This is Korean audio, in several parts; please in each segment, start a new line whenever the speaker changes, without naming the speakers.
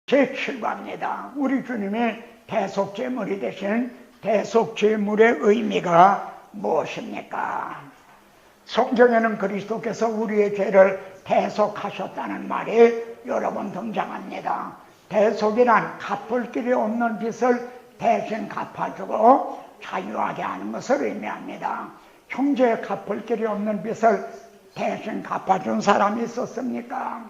제7과입니다. 우리 주님의 대속제물이 되신 대속제물의 의미가 무엇입니까? 성경에는 그리스도께서 우리의 죄를 대속하셨다는 말이 여러 번 등장합니다. 대속이란 갚을 길이 없는 빚을 대신 갚아주고 자유하게 하는 것을 의미합니다. 형제의 갚을 길이 없는 빚을 대신 갚아준 사람이 있었습니까?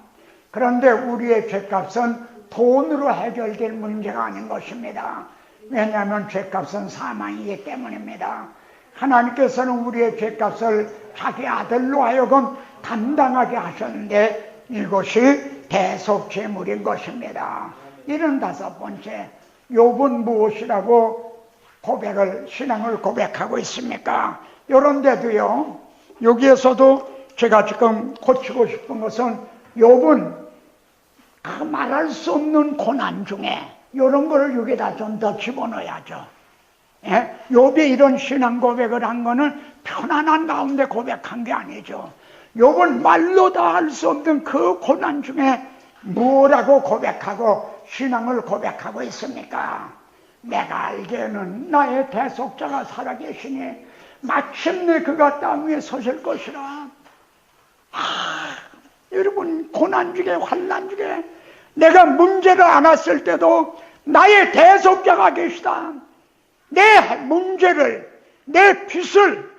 그런데 우리의 죄값은 돈으로 해결될 문제가 아닌 것입니다. 왜냐하면 죄값은 사망이기 때문입니다. 하나님께서는 우리의 죄값을 자기 아들로 하여금 감당하게 하셨는데 이것이 대속제물인 것입니다. 75번째, 욥은 무엇이라고 신앙을 고백하고 있습니까? 이런데도요, 여기에서도 제가 지금 고치고 싶은 것은 욥은 그 말할 수 없는 고난 중에 이런 거를 여기다 좀 더 집어넣어야죠. 예? 욥이 이런 신앙 고백을 한 거는 편안한 가운데 고백한 게 아니죠. 욥은 말로 다 할 수 없는 그 고난 중에 뭐라고 고백하고 신앙을 고백하고 있습니까? 내가 알기에는 나의 대속자가 살아계시니 마침내 그가 땅 위에 서실 것이라. 여러분, 고난 중에 환난 중에 내가 문제를 안았을 때도 나의 대속자가 계시다. 내 문제를, 내 빚을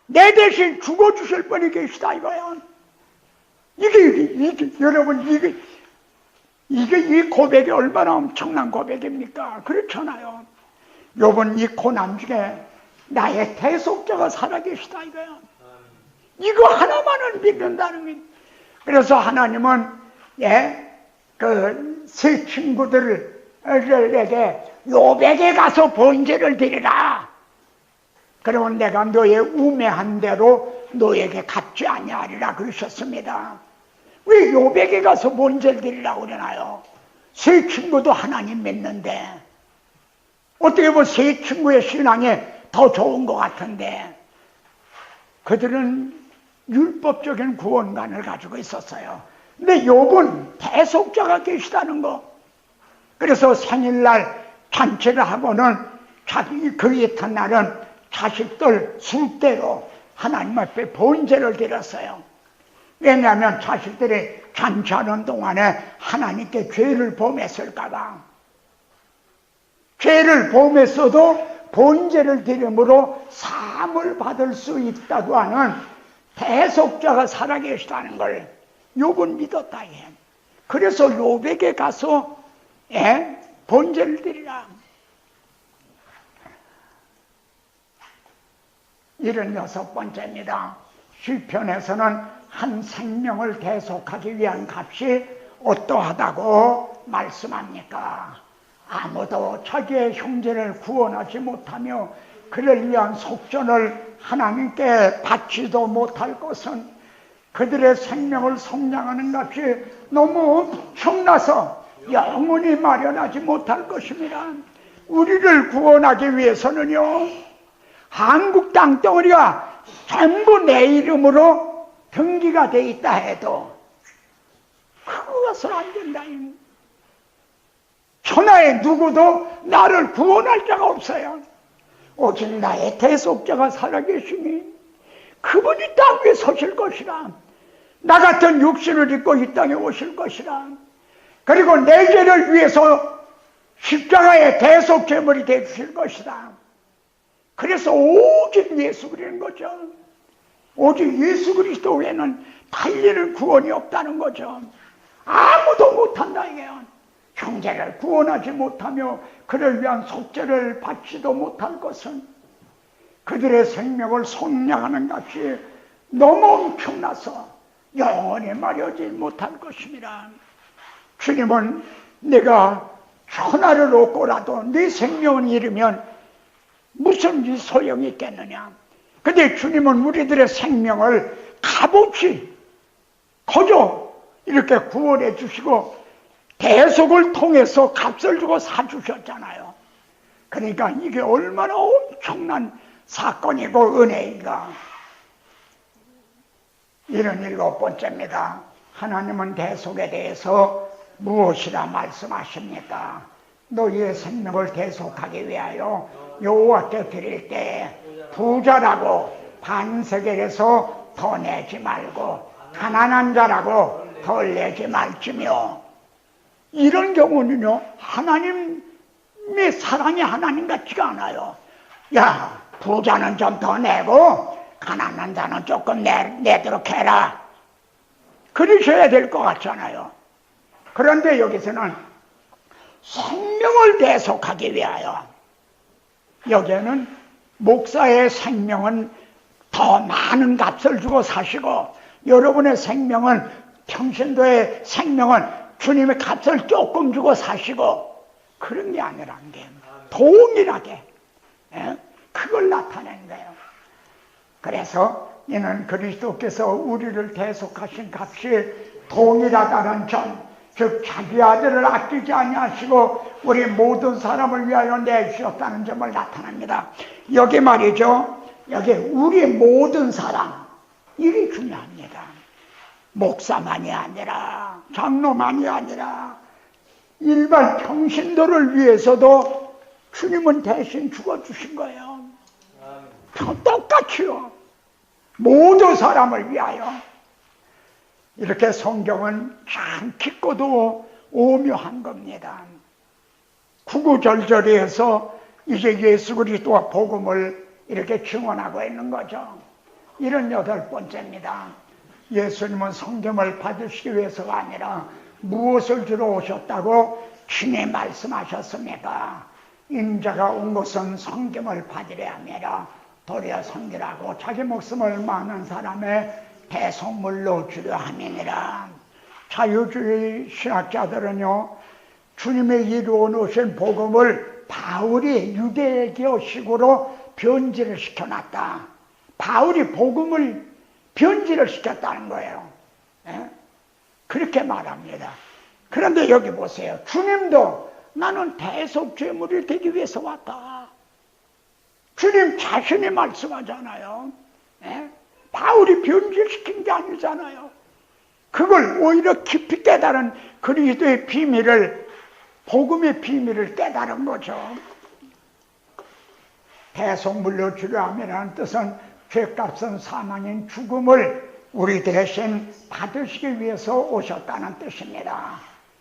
내 대신 죽어주실 분이 계시다 이거야. 이게 여러분, 이게 이 고백이 얼마나 엄청난 고백입니까? 그렇잖아요. 욥은 이 고난 중에 나의 대속자가 살아계시다 이거야. 이거 하나만을 믿는다는 게. 그래서 하나님은 그 세 친구들에게 욥에게 가서 번제를 드리라. 그러면 내가 너의 우매한 대로 너에게 갚지 아니하리라 그러셨습니다. 왜 욥에게 가서 번제를 드리라고 그러나요? 세 친구도 하나님 믿는데 어떻게 보면 세 친구의 신앙이 더 좋은 것 같은데 그들은 율법적인 구원관을 가지고 있었어요. 근데 욥은 대속자가 계시다는 거. 그래서 생일날 잔치를 하고는 그 이튿날은 자식들 술대로 하나님 앞에 번제를 드렸어요. 왜냐하면 자식들이 잔치하는 동안에 하나님께 죄를 범했을까봐. 죄를 범했어도 번제를 드림으로 사함을 받을 수 있다고 하는 대속자가 살아계시다는 걸 욥은 믿었다. 그래서 욥에게 가서 번제를 드리라. 76번째입니다. 시편에서는 한 생명을 대속하기 위한 값이 어떠하다고 말씀합니까? 아무도 자기의 형제를 구원하지 못하며 그를 위한 속전을 하나님께 바치도 못할 것은 그들의 생명을 속량하는 값이 너무 엄청나서 영원히 마련하지 못할 것입니다. 우리를 구원하기 위해서는요, 한국 땅덩어리가 전부 내 이름으로 등기가 돼 있다 해도 그것은 안 된다. 천하에 누구도 나를 구원할 자가 없어요. 오직 나의 대속자가 살아계시니 그분이 땅 위에 서실 것이라. 나 같은 육신을 입고 이 땅에 오실 것이라. 그리고 내 죄를 위해서 십자가의 대속제물이 되실 것이다. 그래서 오직 예수 그리는 거죠. 오직 예수 그리스도 외에는 달리는 구원이 없다는 거죠. 아무도 못한다 이게요. 형제를 구원하지 못하며 그를 위한 속죄를 받지도 못할 것은 그들의 생명을 속량하는 값이 너무 엄청나서 영원히 마련하지 못할 것입니다. 주님은 내가 천하를 얻고라도 네 생명을 잃으면 무슨 소용이 있겠느냐. 근데 주님은 우리들의 생명을 값없이 거저 이렇게 구원해 주시고 대속을 통해서 값을 주고 사주셨잖아요. 그러니까 이게 얼마나 엄청난 사건이고 은혜인가. 77번째입니다. 하나님은 대속에 대해서 무엇이라 말씀하십니까? 너희의 생명을 대속하기 위하여 여호와께 드릴 때 부자라고 반세겔에서 더 내지 말고 가난한 자라고 덜 내지 말지며. 이런 경우는요, 하나님의 사랑이 하나님 같지가 않아요. 야, 부자는 좀 더 내고 가난한 자는 조금 내도록 해라, 그러셔야 될 것 같잖아요. 그런데 여기서는 생명을 대속하기 위하여, 여기에는 목사의 생명은 더 많은 값을 주고 사시고, 여러분의 생명은, 평신도의 생명은 주님의 값을 조금 주고 사시고, 그런 게 아니라는 게 동일하게 그걸 나타낸 거예요. 그래서 이는 그리스도께서 우리를 대속하신 값이 동일하다는 점, 즉 자기 아들을 아끼지 아니하시고 우리 모든 사람을 위하여 내주셨다는 점을 나타납니다. 여기 말이죠, 여기 우리 모든 사람, 이게 중요합니다. 목사만이 아니라, 장로만이 아니라 일반 평신도를 위해서도 주님은 대신 죽어주신 거예요. 똑같이요. 모든 사람을 위하여. 이렇게 성경은 참 깊고도 오묘한 겁니다. 구구절절히 해서 이제 예수 그리스도와 복음을 이렇게 증언하고 있는 거죠. 78번째입니다. 예수님은 성경을 받으시기 위해서가 아니라 무엇을 주러 오셨다고 친히 말씀하셨습니까? 인자가 온 것은 성경을 받으려 함이라 도리어 섬기라고 자기 목숨을 많은 사람의 대속물로 주려 함이니라. 자유주의 신학자들은요, 주님의 이루어 놓으신 복음을 바울이 유대교식으로 변질을 시켜놨다. 바울이 복음을 변질을 시켰다는 거예요. 그렇게 말합니다. 그런데 여기 보세요. 주님도 나는 대속죄물이 되기 위해서 왔다. 주님 자신이 말씀하잖아요. 바울이 변질시킨 게 아니잖아요. 그걸 오히려 깊이 깨달은 그리스도의 비밀을, 복음의 비밀을 깨달은 거죠. 대속물로 주려 함이라는 뜻은 죄값은 사망인 죽음을 우리 대신 받으시기 위해서 오셨다는 뜻입니다.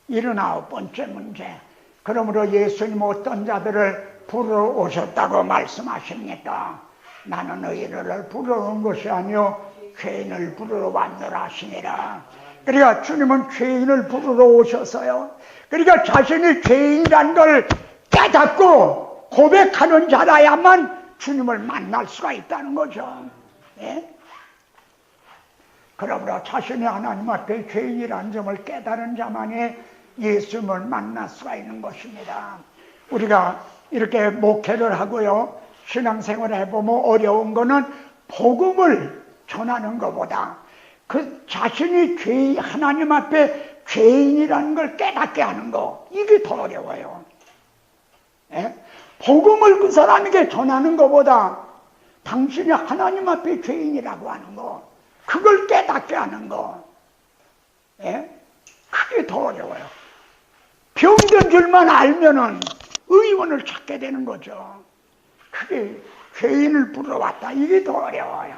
79번째 문제. 그러므로 예수님 어떤 자들을 부르러 오셨다고 말씀하십니까? 나는 의인을 부르러 온 것이 아니요 죄인을 부르러 왔노라 하시니라. 그러니까 주님은 죄인을 부르러 오셨어요. 그러니까 자신이 죄인이라는 걸 깨닫고 고백하는 자라야만 주님을 만날 수가 있다는 거죠. 그러므로 자신이 하나님 앞에 죄인이라는 점을 깨달은 자만이 예수님을 만날 수가 있는 것입니다. 우리가 이렇게 목회를 하고요, 신앙생활을 해보면 어려운 거는 복음을 전하는 것보다 그 자신이 죄인, 하나님 앞에 죄인이라는 걸 깨닫게 하는 거, 이게 더 어려워요. 복음을 그 사람에게 전하는 것보다 당신이 하나님 앞에 죄인이라고 하는 거, 그걸 깨닫게 하는 거, 그게 더 어려워요. 병든 줄만 알면은 의원을 찾게 되는 거죠. 그게 죄인을 부르러 왔다, 이게 더 어려워요.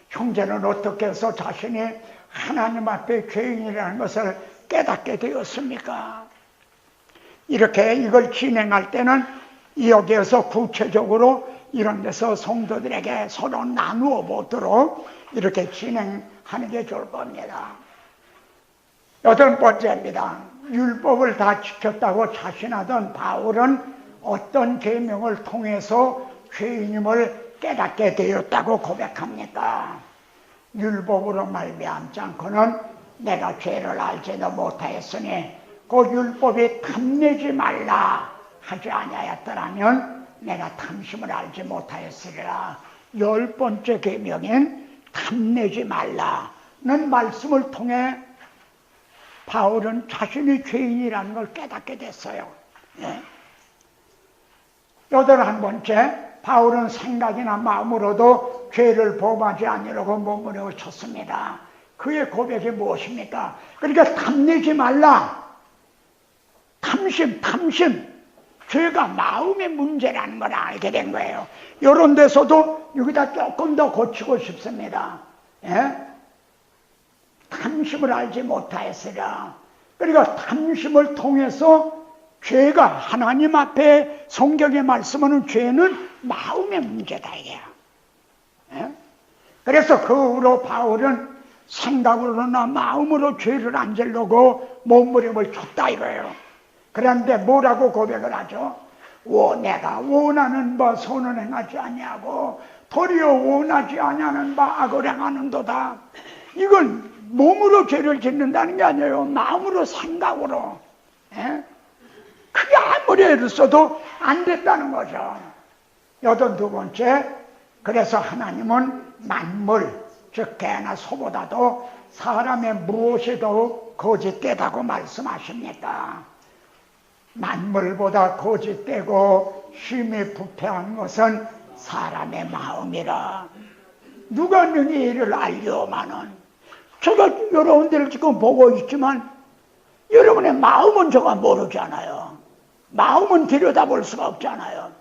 형제는 어떻게 해서 자신이 하나님 앞에 죄인이라는 것을 깨닫게 되었습니까? 이렇게 이걸 진행할 때는 여기에서 구체적으로 이런 데서 성도들에게 서로 나누어 보도록 이렇게 진행하는 게 좋을 겁니다. 8번째입니다. 율법을 다 지켰다고 자신하던 바울은 어떤 계명을 통해서 죄인임을 깨닫게 되었다고 고백합니까? 율법으로 말미암지 않고는 내가 죄를 알지도 못하였으니 그 율법이 탐내지 말라 하지 아니하였더라면 내가 탐심을 알지 못하였으리라. 10번째 계명인 탐내지 말라는 말씀을 통해 바울은 자신이 죄인이라는 걸 깨닫게 됐어요. 81번째, 바울은 생각이나 마음으로도 죄를 범하지 아니라고 몸부림을 쳤습니다. 그의 고백이 무엇입니까? 그러니까 탐내지 말라. 탐심. 죄가 마음의 문제라는 걸 알게 된 거예요. 이런 데서도 여기다 조금 더 고치고 싶습니다. 예? 탐심을 알지 못하였으라. 그러니까 탐심을 통해서 죄가 하나님 앞에 성경에 말씀하는 죄는 마음의 문제다 이게요. 예? 그래서 그 후로 바울은 생각으로나 마음으로 죄를 안 지르고 몸부림을 쳤다 이거예요. 그런데 뭐라고 고백을 하죠? 내가 원하는 바 선을 행하지 아니하고 도리어 원하지 아니하는 바 악을 행하는도다. 이건 몸으로 죄를 짓는다는 게 아니에요. 마음으로 생각으로. 예? 그게 아무리 애를 써도 안 됐다는 거죠. 82번째, 그래서 하나님은 만물, 즉 개나 소보다도 사람의 무엇이 더욱 거짓되다고 말씀하십니까? 만물보다 거짓되고 심히 부패한 것은 사람의 마음이라. 누가 능히 이를 알려마는. 제가 여러분들을 지금 보고 있지만 여러분의 마음은 제가 모르잖아요. 마음은 들여다볼 수가 없잖아요.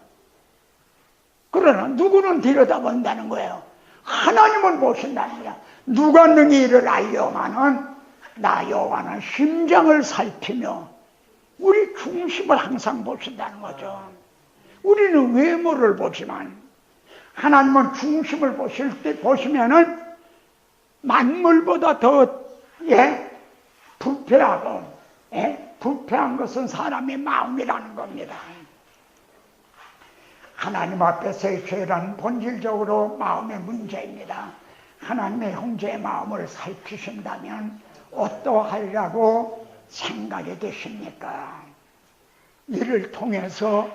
그러나 누구는 들여다본다는 거예요. 하나님은 보신다는 거야. 누가 능히 이를 알려마는. 나 여호와는 심장을 살피며 우리 중심을 항상 보신다는 거죠. 우리는 외모를 보지만 하나님은 중심을 보시면은 만물보다 더 부패하고 부패한 것은 사람의 마음이라는 겁니다. 하나님 앞에서의 죄란 본질적으로 마음의 문제입니다. 하나님의 형제의 마음을 살피신다면 어떠하리라고 생각이 되십니까? 이를 통해서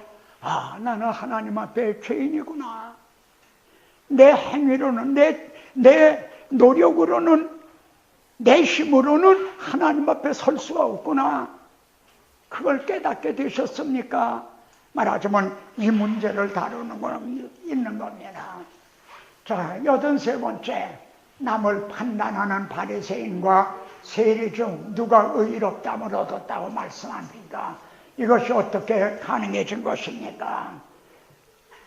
나는 하나님 앞에 죄인이구나. 내 행위로는 내 노력으로는 내 힘으로는 하나님 앞에 설 수가 없구나. 그걸 깨닫게 되셨습니까? 말하자면 이 문제를 다루는 건 있는 겁니다. 자, 83번째, 남을 판단하는 바리새인과 세리 중 누가 의롭다함을 얻었다고 말씀합니까? 이것이 어떻게 가능해진 것입니까?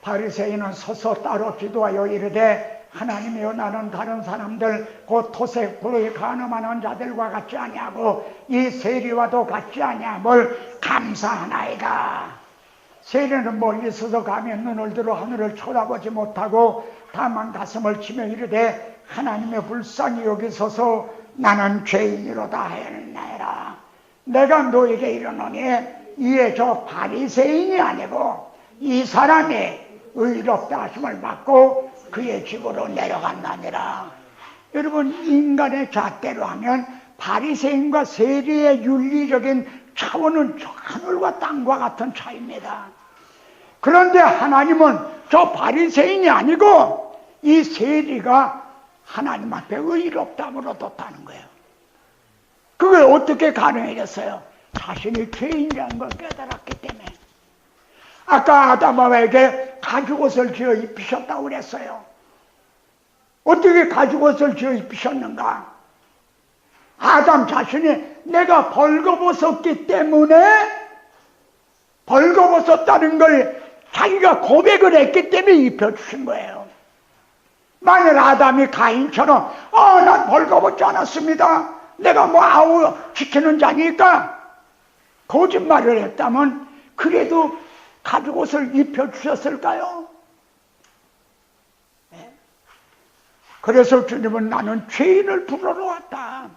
바리새인은 서서 따로 기도하여 이르되 하나님이여 나는 다른 사람들 곧 토색 불의 간음하는 자들과 같지 아니하고 이 세리와도 같지 아니함을 감사하나이다. 세리는 멀리 서서 가면 눈을 들어 하늘을 쳐다보지 못하고 다만 가슴을 치며 이르되 하나님의 불쌍히 여기소서 나는 죄인이로다 하였나이다. 내가 너에게 이르노니 이에 저 바리새인이 아니고 이 사람이 의롭다 하심을 받고 그의 집으로 내려간다니라. 여러분, 인간의 잣대로 하면 바리새인과 세리의 윤리적인 차원은 하늘과 땅과 같은 차이입니다. 그런데 하나님은 저 바리새인이 아니고 이 세리가 하나님 앞에 의롭다함을 얻었다는 거예요. 그게 어떻게 가능해졌어요? 자신이 죄인이라는 걸 깨달았기 때문에. 아까 아담에게 가죽옷을 지어 입히셨다고 그랬어요. 어떻게 가죽옷을 지어 입히셨는가? 아담 자신이 내가 벌거벗었기 때문에 벌거벗었다는 걸 자기가 고백을 했기 때문에 입혀주신 거예요. 만일 아담이 가인처럼 난 벌거벗지 않았습니다. 내가 뭐 아우 지키는 자니까 거짓말을 했다면 그래도 가죽옷을 입혀주셨을까요? 네. 그래서 주님은 나는 죄인을 부르러 왔다.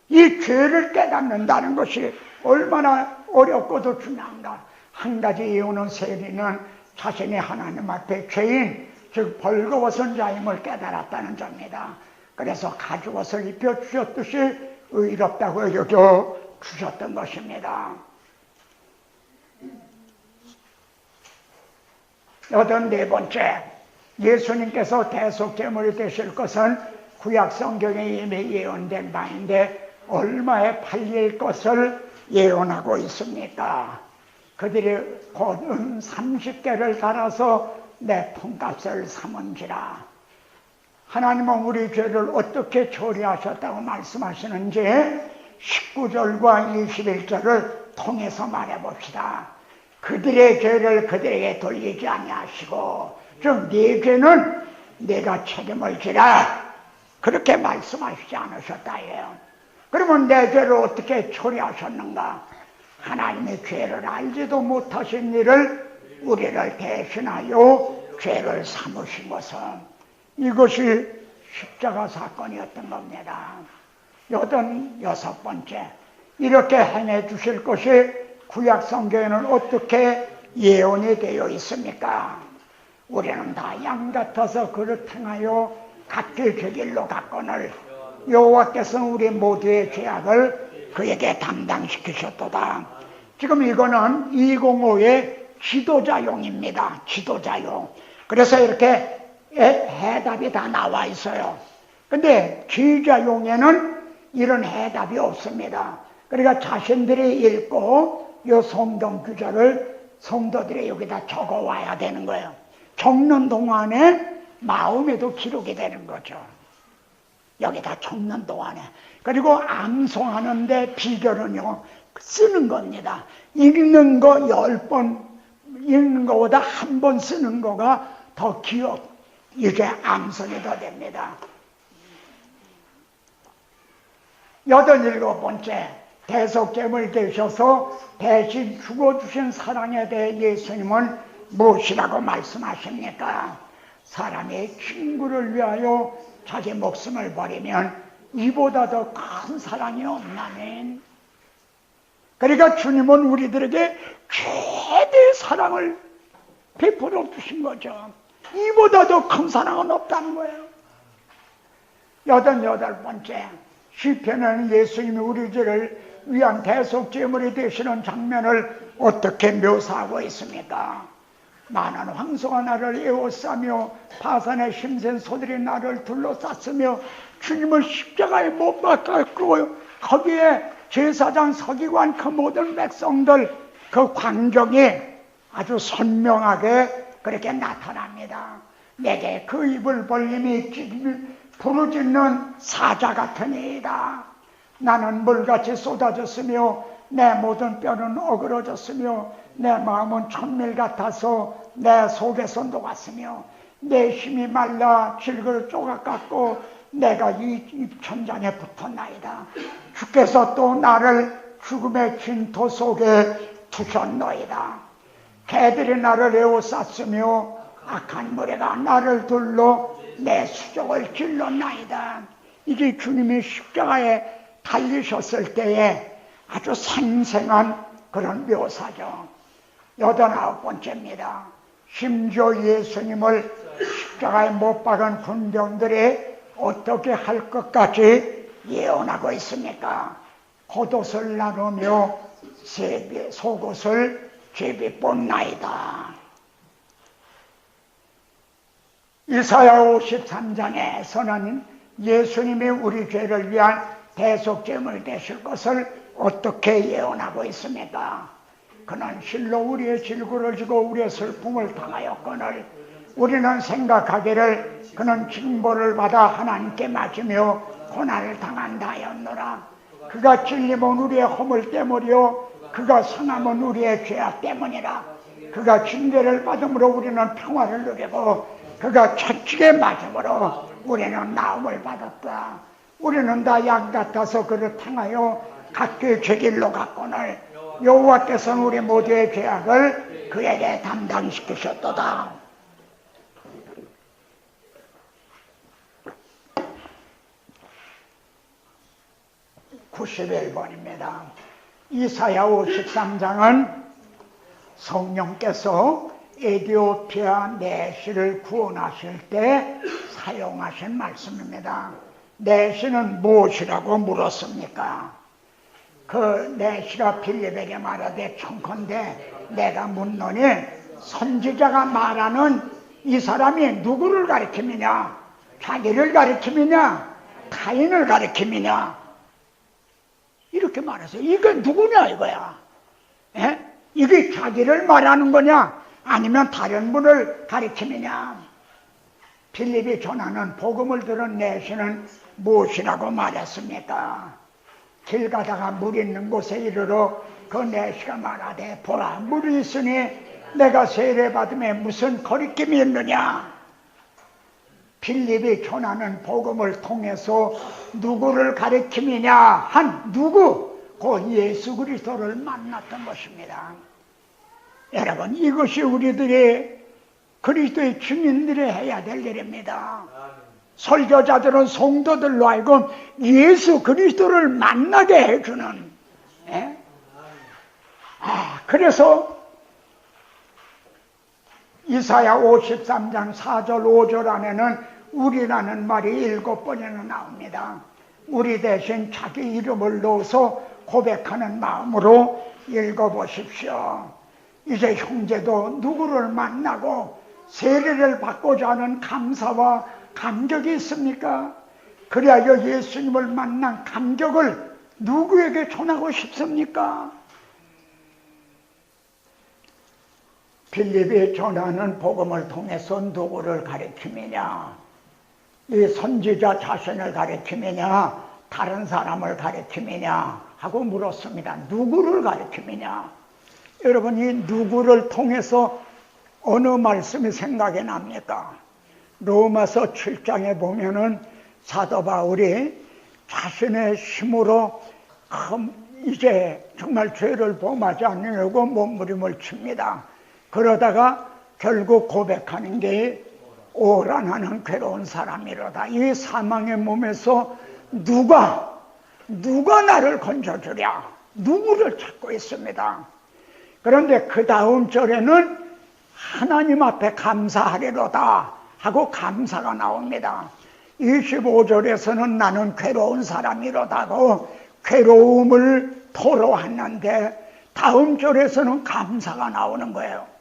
이 죄를 깨닫는다는 것이 얼마나 어렵고도 중요한가. 한 가지 이유는 세리는 자신이 하나님 앞에 죄인, 즉 벌거벗은 자임을 깨달았다는 점입니다. 그래서 가죽옷을 입혀주셨듯이 의롭다고 여겨주셨던 것입니다. 84번째, 예수님께서 대속제물이 되실 것은 구약 성경에 이미 예언된 바인데 얼마에 팔릴 것을 예언하고 있습니까? 그들이 곧 30개를 달아서 내 품값을 삼은지라. 하나님은 우리 죄를 어떻게 처리하셨다고 말씀하시는지 19절과 21절을 통해서 말해봅시다. 그들의 죄를 그들에게 돌리지 아니하시고 즉 네 죄는 내가 책임을 지라 그렇게 말씀하시지 않으셨다 이래요. 그러면 내 죄를 어떻게 처리하셨는가? 하나님의 죄를 알지도 못하신 이를 우리를 대신하여 죄를 삼으신 것은 이것이 십자가 사건이었던 겁니다. 86번째, 이렇게 행해 주실 것이 구약 성경에는 어떻게 예언이 되어 있습니까? 우리는 다 양 같아서 그릇 행하여 각길 그 길로 갔거늘 여호와께서는 우리 모두의 죄악을 그에게 담당시키셨도다. 지금 이거는 205의 지도자용입니다. 지도자용. 그래서 이렇게 해답이 다 나와 있어요. 근데 지도자용에는 이런 해답이 없습니다. 그러니까 자신들이 읽고 이 성경 구절을 성도들이 여기다 적어 와야 되는 거예요. 적는 동안에 마음에도 기록이 되는 거죠. 여기다 적는 동안에. 그리고 암송하는데 비결은요, 쓰는 겁니다. 읽는 거 10번 읽는 것보다 한 번 쓰는 거가 더 이게 암송이 더 됩니다. 87번째, 대속죄물 되셔서 대신 죽어주신 사랑에 대해 예수님은 무엇이라고 말씀하십니까? 사람이 친구를 위하여 자기 목숨을 버리면 이보다 더 큰 사랑이 없나니. 그러니까 주님은 우리들에게 최대의 사랑을 베풀어 주신 거죠. 이보다 더 큰 사랑은 없다는 거예요. 88번째, 시편에는 예수님이 우리 죄를 위한 대속제물이 되시는 장면을 어떻게 묘사하고 있습니까? 많은 황소가 나를 에워싸며 바산의 심센 소들이 나를 둘러쌌으며 주님을 십자가에 못 박았고 거기에 제사장 서기관 그 모든 백성들 그 광경이 아주 선명하게 그렇게 나타납니다. 내게 그 입을 벌림이 부르짖는 사자 같으니이다. 나는 물같이 쏟아졌으며 내 모든 뼈는 어그러졌으며 내 마음은 천밀 같아서 내 속에서 녹았으며 내 힘이 말라 질그릇 조각 같고 내가 이 입천장에 붙었나이다. 주께서 또 나를 죽음의 진토 속에 두셨노이다. 개들이 나를 에워쌌으며 악한 무리가 나를 둘러 내 수족을 질렀나이다. 이게 주님이 십자가에 달리셨을 때에 아주 생생한 그런 묘사죠. 89번째입니다. 심지어 예수님을 십자가에 못 박은 군병들이 어떻게 할 것까지 예언하고 있습니까? 겉옷을 나누며 속옷을 제비 뽑나이다. 이사야 53장에서는 예수님이 우리 죄를 위한 대속제물 되실 것을 어떻게 예언하고 있습니까? 그는 실로 우리의 질구를 지고 우리의 슬픔을 당하였거늘 우리는 생각하기를 그는 징벌을 받아 하나님께 맞으며 고난을 당한다 하였노라. 그가 찔림은 우리의 허물 때문이요 그가 상함은 우리의 죄악 때문이라. 그가 징계를 받음으로 우리는 평화를 누리고 그가 채찍에 맞음으로 우리는 나음을 받았다. 우리는 다 양 같아서 그를 향하여 각기 제 길로 갔거늘 여호와께서는 우리 모두의 죄악을 그에게 담당시키셨도다. 91번입니다. 이사야 53장은 성령께서 에디오피아 내시를 구원하실 때 사용하신 말씀입니다. 내시는 무엇이라고 물었습니까? 그 내시가 빌립에게 말하되 청컨대 내가 묻노니 선지자가 말하는 이 사람이 누구를 가리킴이냐? 자기를 가리킴이냐? 타인을 가리킴이냐? 이렇게 말했어요. 이게 누구냐 이거야. 에? 이게 자기를 말하는 거냐? 아니면 다른 분을 가리킴이냐? 빌립이 전하는 복음을 들은 내시는 무엇이라고 말했습니까? 길 가다가 물 있는 곳에 이르러 그 내시가 말하되 보라 물이 있으니 내가 세례받음에 무슨 거리낌이 있느냐. 빌립이 전하는 복음을 통해서 누구를 가리킴이냐 한 누구? 그 예수 그리스도를 만났던 것입니다. 여러분 이것이 우리들이 그리스도의 증인들이 해야 될 일입니다. 설교자들은 성도들로 하여금 예수 그리스도를 만나게 해주는 그래서 이사야 53장 4절 5절 안에는 우리라는 말이 7번이나 나옵니다. 우리 대신 자기 이름을 넣어서 고백하는 마음으로 읽어보십시오. 이제 형제도 누구를 만나고 세례를 받고자 하는 감사와 감격이 있습니까? 그리하여 예수님을 만난 감격을 누구에게 전하고 싶습니까? 빌립이 전하는 복음을 통해서 누구를 가리킴이냐? 이 선지자 자신을 가리킴이냐? 다른 사람을 가리킴이냐? 하고 물었습니다. 누구를 가리킴이냐? 여러분 이 누구를 통해서 어느 말씀이 생각이 납니까? 로마서 7장에 보면은 사도 바울이 자신의 힘으로 이제 정말 죄를 범하지 않으려고 몸부림을 칩니다. 그러다가 결국 고백하는 게 오라 나는 괴로운 사람이로다. 이 사망의 몸에서 누가 나를 건져주랴. 누구를 찾고 있습니다. 그런데 그 다음 절에는 하나님 앞에 감사하리로다 하고 감사가 나옵니다. 25절에서는 나는 괴로운 사람이로다고 괴로움을 토로하는데 다음 절에서는 감사가 나오는 거예요.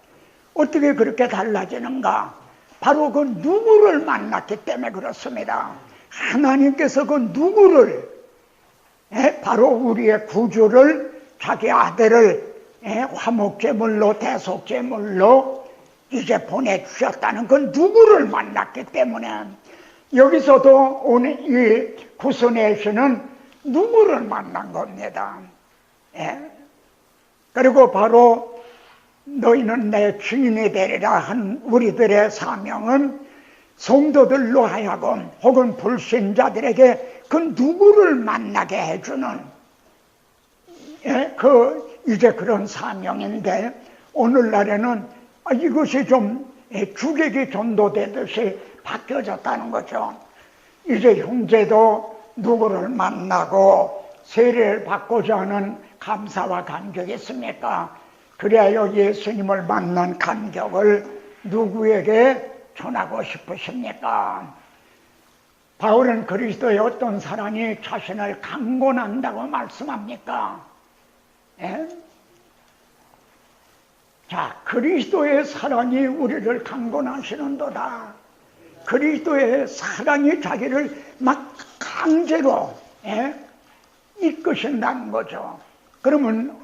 어떻게 그렇게 달라지는가? 바로 그 누구를 만났기 때문에 그렇습니다. 하나님께서 그 누구를 바로 우리의 구주를 자기 아들을 화목제물로 대속제물로 이제 보내주셨다는 그 누구를 만났기 때문에 여기서도 오늘 이 구스네시는 누구를 만난 겁니다. 그리고 바로 너희는 내 증인이 되리라 한 우리들의 사명은 성도들로 하여금 혹은 불신자들에게 그 누구를 만나게 해주는 이제 그런 사명인데 오늘날에는 이것이 좀 주객이 전도되듯이 바뀌어졌다는 거죠. 이제 형제도 누구를 만나고 세례를 받고자 하는 감사와 감격이 있습니까? 그래야 예수님을 만난 감격을 누구에게 전하고 싶으십니까? 바울은 그리스도의 어떤 사람이 자신을 강권한다고 말씀합니까? 자, 그리스도의 사랑이 우리를 강권하시는도다. 그리스도의 사랑이 자기를 막 강제로 이끄신다는 거죠. 그러면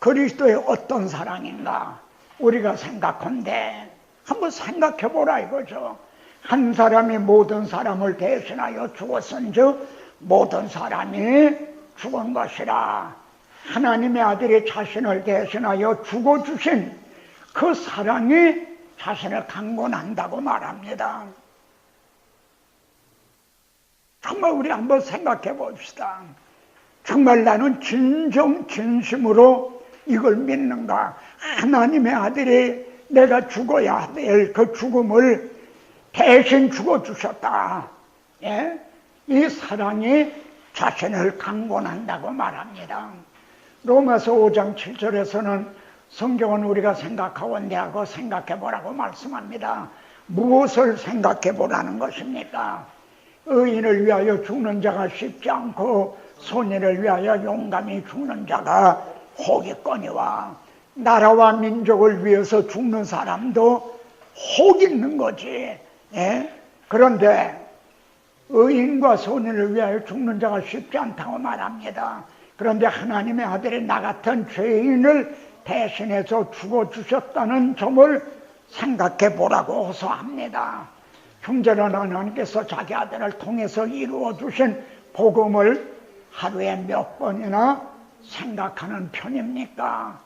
그리스도의 어떤 사랑인가? 우리가 생각한데 한번 생각해 보라 이거죠. 한 사람이 모든 사람을 대신하여 죽었은즉 모든 사람이 죽은 것이라. 하나님의 아들이 자신을 대신하여 죽어주신 그 사랑이 자신을 강권한다고 말합니다. 정말 우리 한번 생각해 봅시다. 정말 나는 진심으로 이걸 믿는가? 하나님의 아들이 내가 죽어야 될 그 죽음을 대신 죽어주셨다. 이 사랑이 자신을 강권한다고 말합니다. 로마서 5장 7절에서는 성경은 우리가 생각하건대 하고 생각해 보라고 말씀합니다. 무엇을 생각해 보라는 것입니까? 의인을 위하여 죽는 자가 쉽지 않고 손해를 위하여 용감히 죽는 자가 혹있거니와 나라와 민족을 위해서 죽는 사람도 혹 있는 거지. 그런데 의인과 손해를 위하여 죽는 자가 쉽지 않다고 말합니다. 그런데 하나님의 아들이 나 같은 죄인을 대신해서 죽어주셨다는 점을 생각해 보라고 호소합니다. 형제는 하나님께서 자기 아들을 통해서 이루어주신 복음을 하루에 몇 번이나 생각하는 편입니까?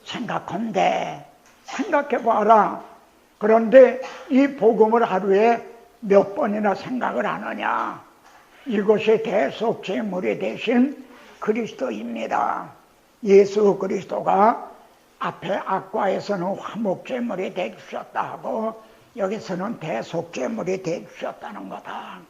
생각한대. 생각해봐라. 그런데 이 복음을 하루에 몇 번이나 생각을 하느냐? 이것이 대속제물이 되신 그리스도입니다. 예수 그리스도가 앞에 악과에서는 화목제물이 되주셨다 하고 여기서는 대속제물이 되주셨다는 거다.